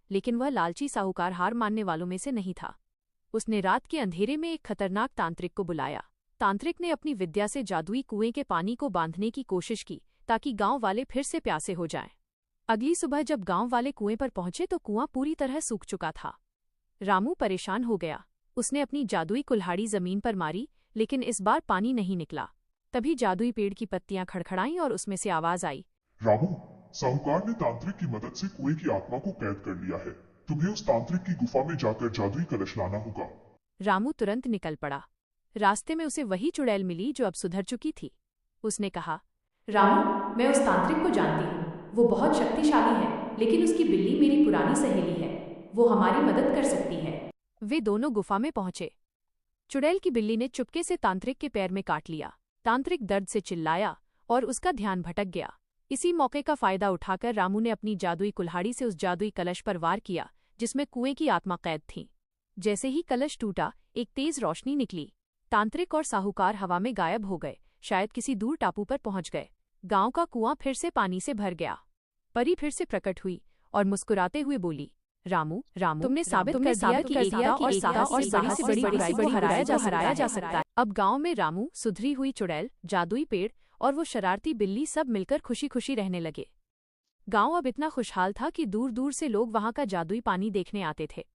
लेकिन वह लालची साहूकार हार मानने वालों में से नहीं था। उसने रात के अंधेरे में एक खतरनाक तांत्रिक को बुलाया। तांत्रिक ने अपनी विद्या से जादुई कुएं के पानी को बांधने की कोशिश की ताकि गांव वाले फिर से प्यासे हो जाएं। अगली सुबह जब गांव वाले कुएं पर पहुंचे तो कुआं पूरी तरह सूख चुका था। रामू परेशान हो गया। उसने अपनी जादुई कुल्हाड़ी जमीन पर मारी, लेकिन इस बार पानी नहीं निकला। तभी जादुई पेड़ की पत्तियां खड़खड़ाईं और उसमें से आवाज आई, रामू, साहूकार ने तांत्रिक की मदद से कुएं की आत्मा को कैद कर लिया है। तुम्हें उस तांत्रिक की गुफा में जाकर जादुई कलश लाना होगा। रामू तुरंत निकल पड़ा। रास्ते में उसे वही चुड़ैल मिली जो अब सुधर चुकी थी। उसने कहा, रामू, मैं उस तांत्रिक को जानती हूँ। वो बहुत शक्तिशाली है, लेकिन उसकी बिल्ली मेरी पुरानी सहेली है। वो हमारी मदद कर सकती है। वे दोनों गुफा में पहुंचे। चुड़ैल की बिल्ली ने चुपके से तांत्रिक के पैर में काट लिया। तांत्रिक दर्द से चिल्लाया और उसका ध्यान भटक गया। इसी मौके का फायदा उठाकर रामू ने अपनी जादुई कुल्हाड़ी से उस जादुई कलश पर वार किया जिसमें कुएं की आत्मा कैद थी। जैसे ही कलश टूटा, एक तेज रोशनी निकली। तांत्रिक और साहूकार हवा में गायब हो गए, शायद किसी दूर टापू पर पहुंच गए। गांव का कुआं फिर से पानी से भर गया। परी फिर से प्रकट हुई और मुस्कुराते हुए बोली, रामू, तुमने साबित कर दिया कि एकता और साहस से बड़ी से बड़ी बुराई को हराया जा सकता है। अब गांव में रामू, सुधरी हुई चुड़ैल, जादुई पेड़ और वो शरारती बिल्ली सब मिलकर खुशी खुशी रहने लगे। गांव अब इतना खुशहाल था कि दूर दूर से लोग वहां का जादुई पानी देखने आते थे।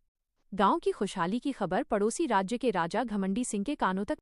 गांव की खुशहाली की खबर पड़ोसी राज्य के राजा घमंडी सिंह के कानों तक